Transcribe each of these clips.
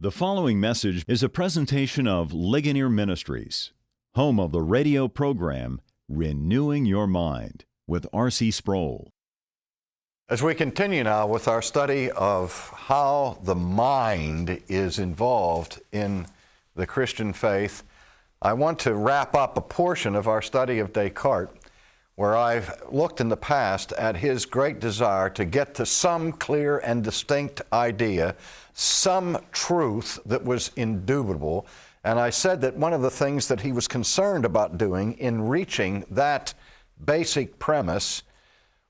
The following message is a presentation of Ligonier Ministries, home of the radio program Renewing Your Mind with R.C. Sproul. As we continue now with our study of how the mind is involved in the Christian faith, I want to wrap up a portion of our study of Descartes, where I've looked in the past at his great desire to get to some clear and distinct idea, some truth that was indubitable. And I said that one of the things that he was concerned about doing in reaching that basic premise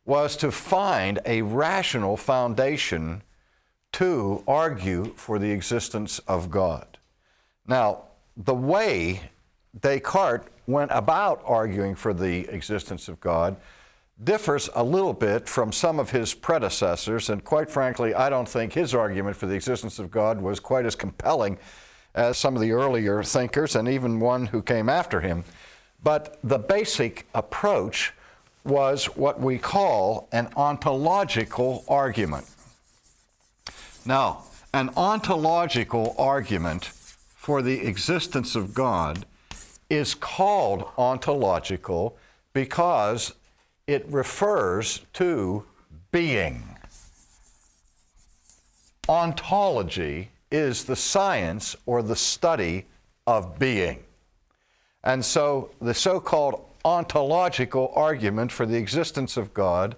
was to find a rational foundation to argue for the existence of God. Now, the way Descartes went about arguing for the existence of God differs a little bit from some of his predecessors, and quite frankly, I don't think his argument for the existence of God was quite as compelling as some of the earlier thinkers, and even one who came after him. But the basic approach was what we call an ontological argument. Now, an ontological argument for the existence of God is called ontological because it refers to being. Ontology is the science or the study of being. And so the so-called ontological argument for the existence of God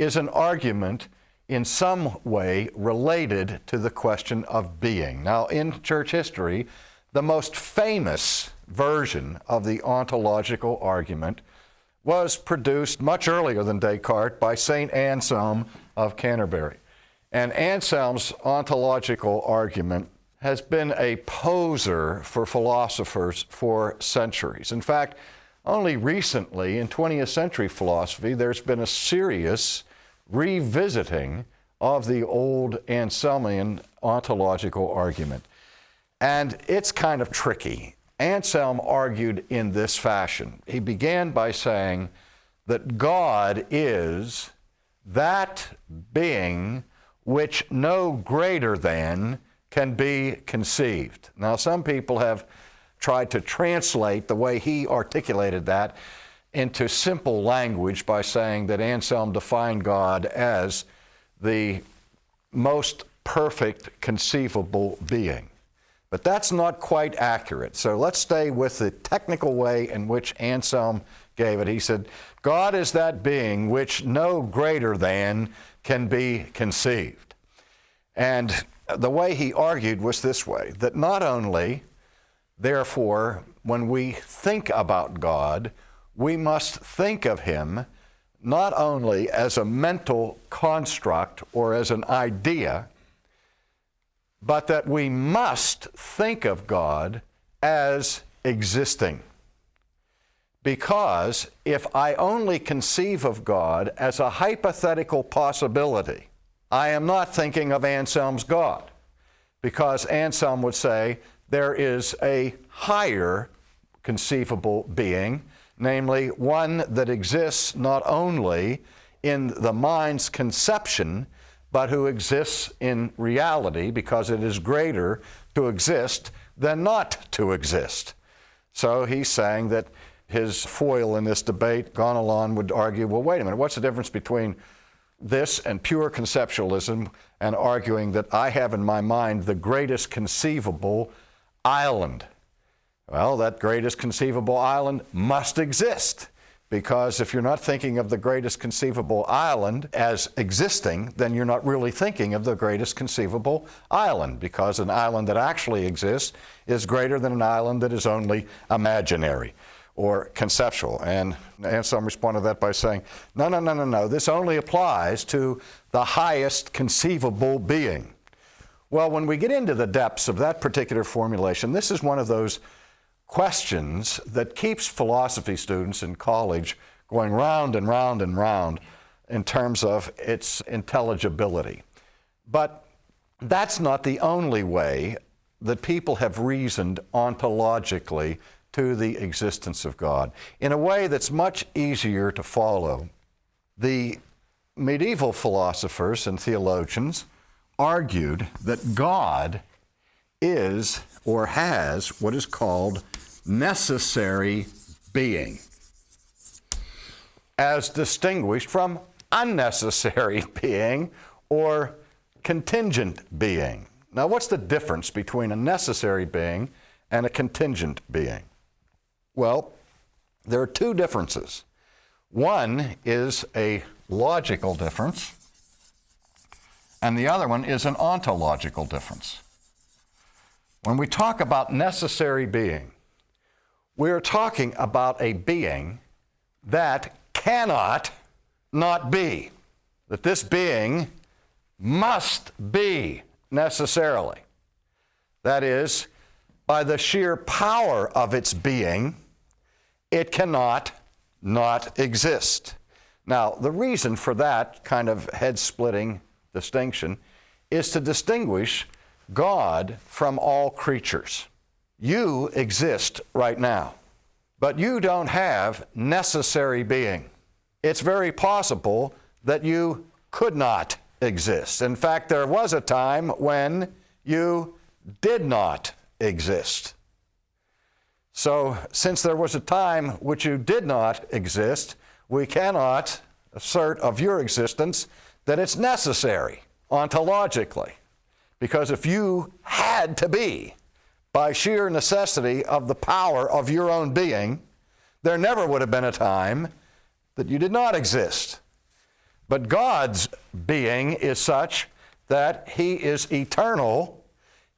is an argument in some way related to the question of being. Now, in church history, the most famous version of the ontological argument was produced much earlier than Descartes by St. Anselm of Canterbury. And Anselm's ontological argument has been a poser for philosophers for centuries. In fact, only recently in 20th century philosophy, there's been a serious revisiting of the old Anselmian ontological argument. And it's kind of tricky. Anselm argued in this fashion. He began by saying that God is that being which no greater than can be conceived. Now, some people have tried to translate the way he articulated that into simple language by saying that Anselm defined God as the most perfect conceivable being. But that's not quite accurate. So let's stay with the technical way in which Anselm gave it. He said, God is that being which no greater than can be conceived. And the way he argued was this way, that not only, therefore, when we think about God, we must think of him not only as a mental construct or as an idea, but that we must think of God as existing. Because if I only conceive of God as a hypothetical possibility, I am not thinking of Anselm's God. Because Anselm would say there is a higher conceivable being, namely one that exists not only in the mind's conception, but who exists in reality because it is greater to exist than not to exist. So he's saying that his foil in this debate, Gonalon, would argue, well, wait a minute, what's the difference between this and pure conceptualism and arguing that I have in my mind the greatest conceivable island? Well, that greatest conceivable island must exist. Because if you're not thinking of the greatest conceivable island as existing, then you're not really thinking of the greatest conceivable island, because an island that actually exists is greater than an island that is only imaginary or conceptual. And Anselm responded to that by saying, no, this only applies to the highest conceivable being. Well, when we get into the depths of that particular formulation, this is one of those questions that keeps philosophy students in college going round and round and round in terms of its intelligibility. But that's not the only way that people have reasoned ontologically to the existence of God, in a way that's much easier to follow. The medieval philosophers and theologians argued that God is or has what is called necessary being, as distinguished from unnecessary being or contingent being. Now, what's the difference between a necessary being and a contingent being? Well, there are two differences. One is a logical difference, and the other one is an ontological difference. When we talk about necessary being, we're talking about a being that cannot not be, that this being must be necessarily. That is, by the sheer power of its being, it cannot not exist. Now, the reason for that kind of head-splitting distinction is to distinguish God from all creatures. You exist right now, but you don't have necessary being. It's very possible that you could not exist. In fact, there was a time when you did not exist. So, since there was a time which you did not exist, we cannot assert of your existence that it's necessary ontologically. Because if you had to be, by sheer necessity of the power of your own being, there never would have been a time that you did not exist. But God's being is such that He is eternal.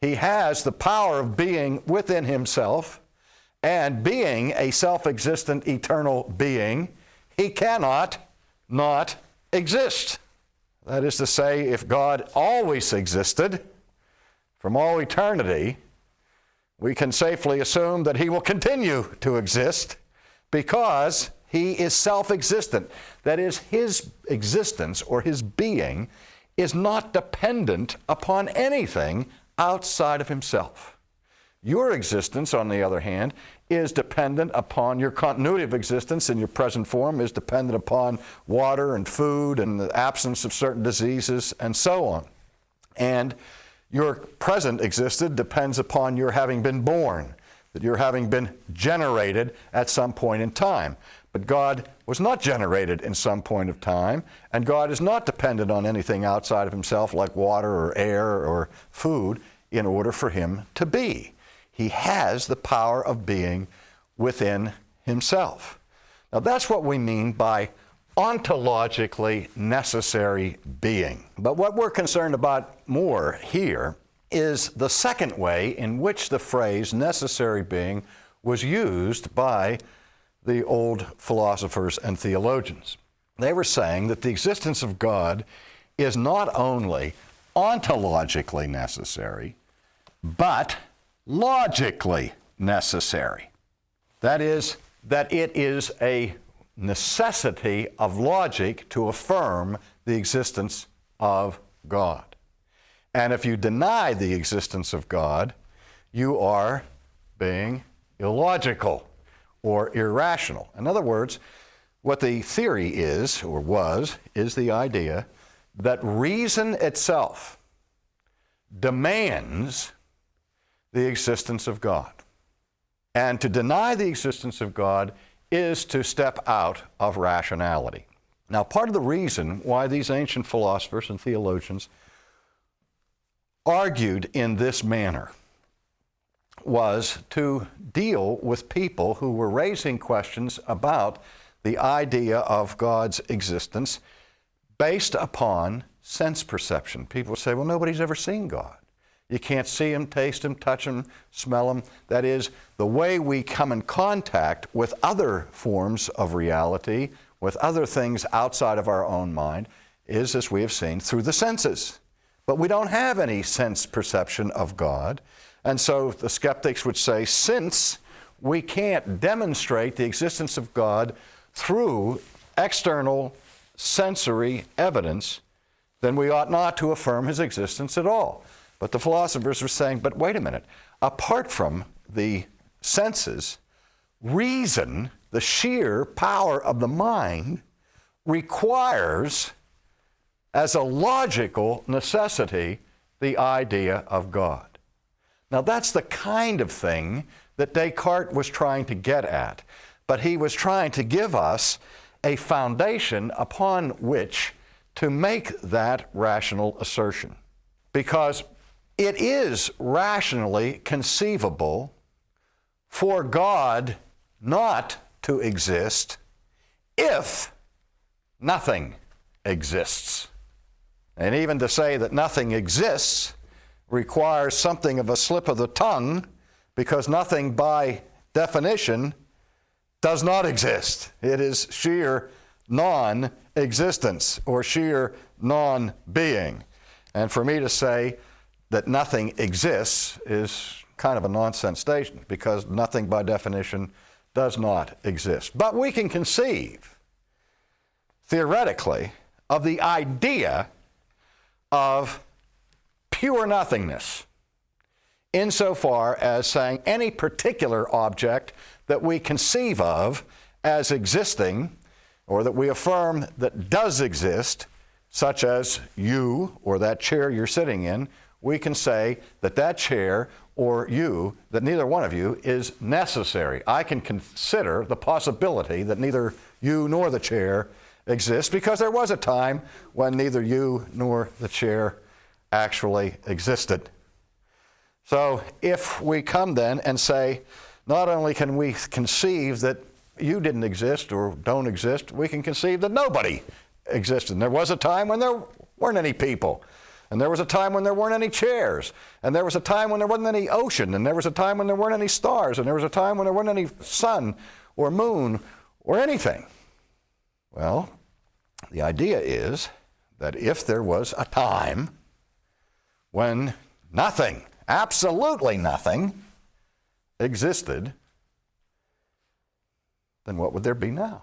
He has the power of being within Himself, and being a self-existent eternal being, He cannot not exist. That is to say, if God always existed from all eternity, we can safely assume that He will continue to exist because He is self-existent. That is, His existence or His being is not dependent upon anything outside of Himself. Your existence, on the other hand, is dependent upon your continuity of existence in your present form, is dependent upon water and food and the absence of certain diseases and so on. And your present existence depends upon your having been born, that you're having been generated at some point in time. But God was not generated in some point of time, and God is not dependent on anything outside of Himself like water or air or food in order for Him to be. He has the power of being within Himself. Now that's what we mean by ontologically necessary being. But what we're concerned about more here is the second way in which the phrase necessary being was used by the old philosophers and theologians. They were saying that the existence of God is not only ontologically necessary, but logically necessary. That is, that it is a necessity of logic to affirm the existence of God. And if you deny the existence of God, you are being illogical or irrational. In other words, what the theory is, or was, is the idea that reason itself demands the existence of God. And to deny the existence of God is to step out of rationality. Now, part of the reason why these ancient philosophers and theologians argued in this manner was to deal with people who were raising questions about the idea of God's existence based upon sense perception. People say, well, nobody's ever seen God. You can't see Him, taste Him, touch Him, smell Him. That is, the way we come in contact with other forms of reality, with other things outside of our own mind, is, as we have seen, through the senses. But we don't have any sense perception of God. And so the skeptics would say, since we can't demonstrate the existence of God through external sensory evidence, then we ought not to affirm His existence at all. But the philosophers were saying, but wait a minute, apart from the senses, reason, the sheer power of the mind, requires, as a logical necessity, the idea of God. Now that's the kind of thing that Descartes was trying to get at. But he was trying to give us a foundation upon which to make that rational assertion. Because it is rationally conceivable for God not to exist if nothing exists. And even to say that nothing exists requires something of a slip of the tongue, because nothing by definition does not exist. It is sheer non-existence or sheer non-being. And for me to say that nothing exists is kind of a nonsense statement, because nothing by definition does not exist. But we can conceive, theoretically, of the idea of pure nothingness, insofar as saying any particular object that we conceive of as existing, or that we affirm that does exist, such as you or that chair you're sitting in, we can say that that chair or you, that neither one of you is necessary. I can consider the possibility that neither you nor the chair exists, because there was a time when neither you nor the chair actually existed. So if we come then and say, not only can we conceive that you didn't exist or don't exist, we can conceive that nobody existed. And there was a time when there weren't any people. And there was a time when there weren't any chairs. And there was a time when there wasn't any ocean. And there was a time when there weren't any stars. And there was a time when there wasn't any sun or moon or anything. Well, the idea is that if there was a time when nothing, absolutely nothing, existed, then what would there be now?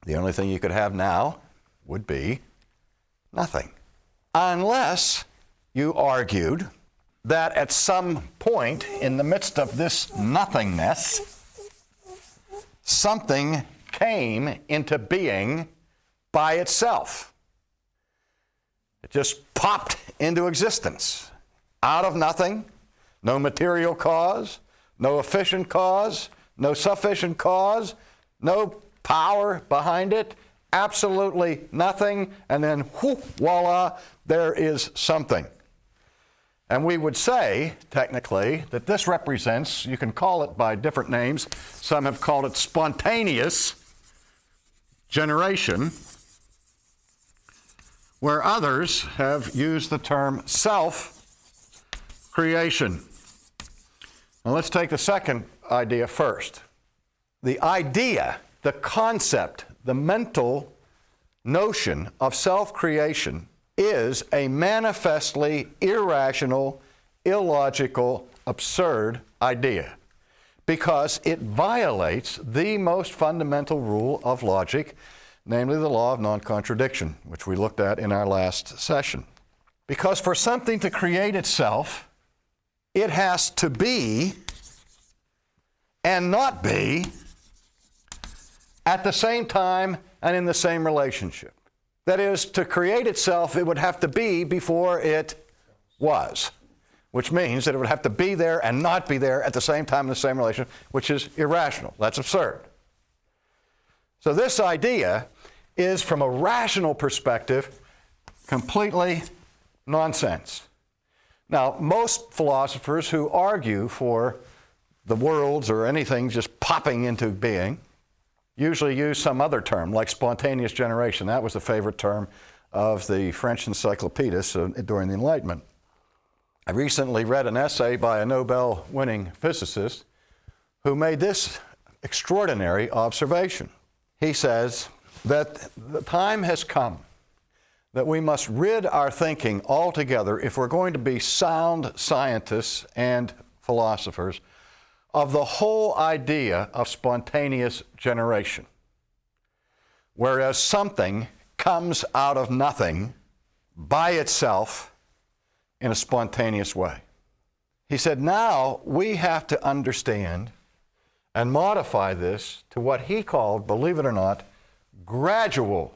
The only thing you could have now would be nothing. Unless you argued that at some point in the midst of this nothingness, something came into being by itself. It just popped into existence out of nothing, no material cause, no efficient cause, no sufficient cause, no power behind it, absolutely nothing, and then whoop, voila, there is something. And we would say, technically, that this represents, you can call it by different names, some have called it spontaneous generation, where others have used the term self-creation. Now let's take the second idea first. The idea, the concept, the mental notion of self-creation is a manifestly irrational, illogical, absurd idea, because it violates the most fundamental rule of logic, namely the law of non-contradiction, which we looked at in our last session. Because for something to create itself, it has to be and not be at the same time and in the same relationship. That is, to create itself, it would have to be before it was, which means that it would have to be there and not be there at the same time in the same relation, which is irrational. That's absurd. So this idea is, from a rational perspective, completely nonsense. Now, most philosophers who argue for the worlds or anything just popping into being usually use some other term, like spontaneous generation. That was the favorite term of the French encyclopedists during the Enlightenment. I recently read an essay by a Nobel-winning physicist who made this extraordinary observation. He says that the time has come that we must rid our thinking altogether, if we're going to be sound scientists and philosophers, of the whole idea of spontaneous generation, whereas something comes out of nothing by itself in a spontaneous way. He said, now we have to understand and modify this to what he called, believe it or not, gradual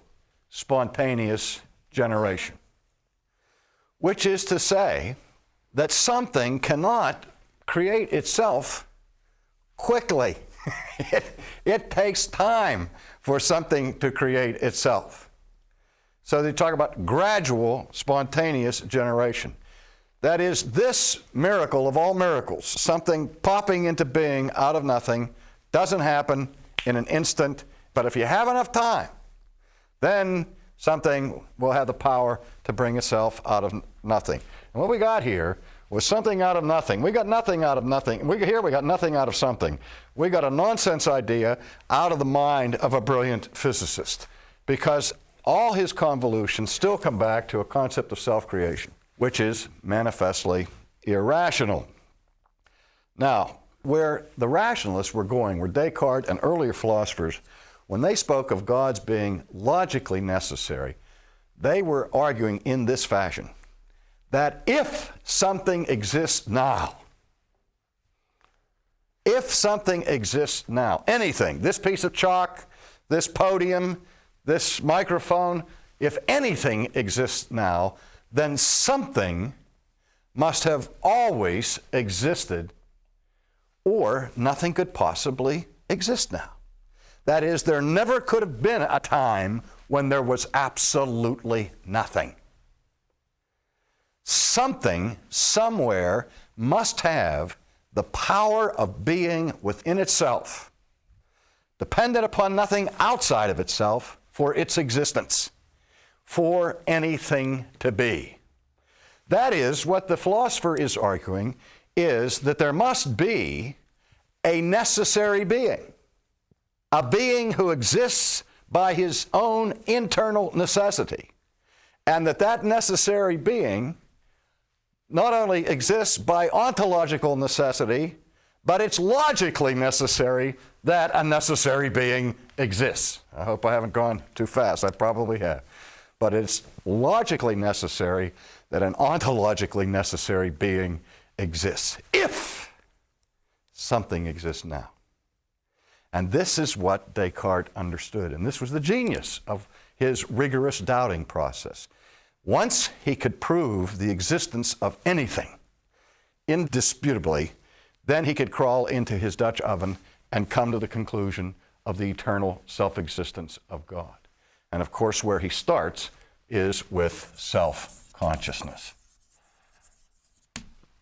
spontaneous generation, which is to say that something cannot create itself quickly. It takes time for something to create itself. So they talk about gradual, spontaneous generation. That is, this miracle of all miracles, something popping into being out of nothing, doesn't happen in an instant, but if you have enough time, then something will have the power to bring itself out of nothing. And what we got here was something out of nothing. We got nothing out of nothing. We got nothing out of something. We got a nonsense idea out of the mind of a brilliant physicist, because all his convolutions still come back to a concept of self-creation, which is manifestly irrational. Now, where the rationalists were going, where Descartes and earlier philosophers, when they spoke of God's being logically necessary, they were arguing in this fashion, that if something exists now, anything, this piece of chalk, this podium, this microphone, if anything exists now, then something must have always existed, or nothing could possibly exist now. That is, there never could have been a time when there was absolutely nothing. Something, somewhere, must have the power of being within itself, dependent upon nothing outside of itself for its existence, for anything to be. That is, what the philosopher is arguing is that there must be a necessary being, a being who exists by his own internal necessity, and that necessary being not only exists by ontological necessity, but it's logically necessary that a necessary being exists. I hope I haven't gone too fast. I probably have. But it's logically necessary that an ontologically necessary being exists, if something exists now. And this is what Descartes understood, and this was the genius of his rigorous doubting process. Once he could prove the existence of anything indisputably, then he could crawl into his Dutch oven and come to the conclusion of the eternal self-existence of God. And of course, where he starts is with self-consciousness,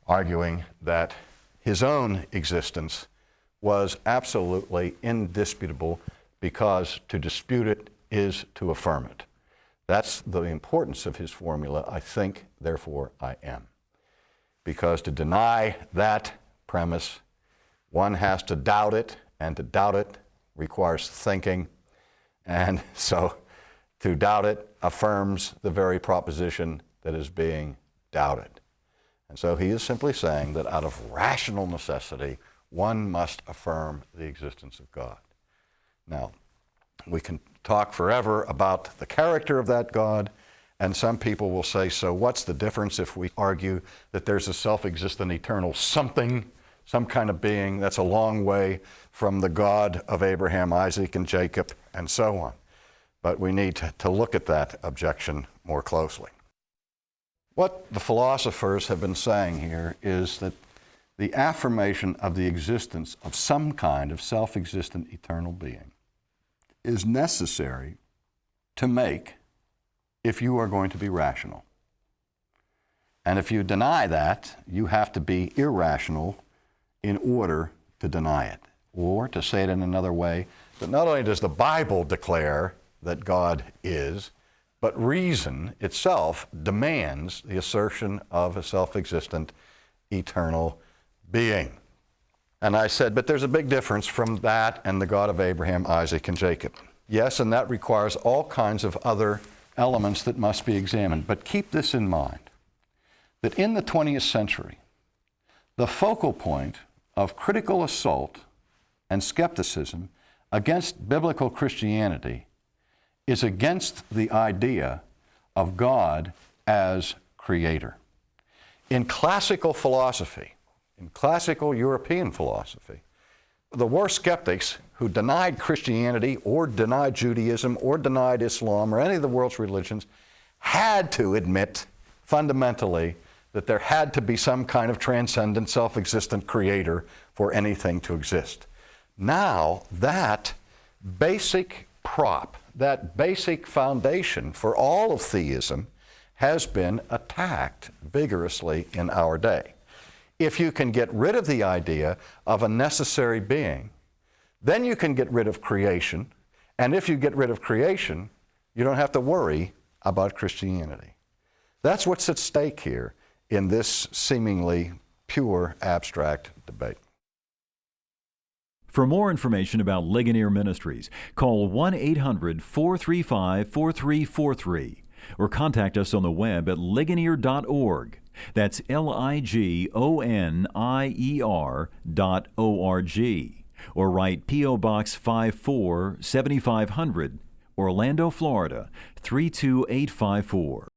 arguing that his own existence was absolutely indisputable, because to dispute it is to affirm it. That's the importance of his formula, I think, therefore I am. Because to deny that premise, one has to doubt it, and to doubt it requires thinking, and so to doubt it affirms the very proposition that is being doubted. And so he is simply saying that out of rational necessity, one must affirm the existence of God. Now, we can talk forever about the character of that God, and some people will say, so what's the difference if we argue that there's a self-existent eternal something, some kind of being that's a long way from the God of Abraham, Isaac, and Jacob, and so on. But we need to look at that objection more closely. What the philosophers have been saying here is that the affirmation of the existence of some kind of self-existent eternal being is necessary to make if you are going to be rational. And if you deny that, you have to be irrational in order to deny it. Or, to say it in another way, that not only does the Bible declare that God is, but reason itself demands the assertion of a self-existent eternal being. And I said, but there's a big difference from that and the God of Abraham, Isaac, and Jacob. Yes, and that requires all kinds of other elements that must be examined. But keep this in mind, that in the 20th century, the focal point of critical assault and skepticism against biblical Christianity is against the idea of God as creator. In classical philosophy, in classical European philosophy, the worst skeptics who denied Christianity or denied Judaism or denied Islam or any of the world's religions had to admit fundamentally that there had to be some kind of transcendent, self-existent creator for anything to exist. Now, that basic prop, that basic foundation for all of theism has been attacked vigorously in our day. If you can get rid of the idea of a necessary being, then you can get rid of creation, and if you get rid of creation, you don't have to worry about Christianity. That's what's at stake here in this seemingly pure abstract debate. For more information about Ligonier Ministries, call 1-800-435-4343 or contact us on the web at ligonier.org. That's ligonier.org. Or write P.O. Box 54 7500, Orlando, Florida 32854.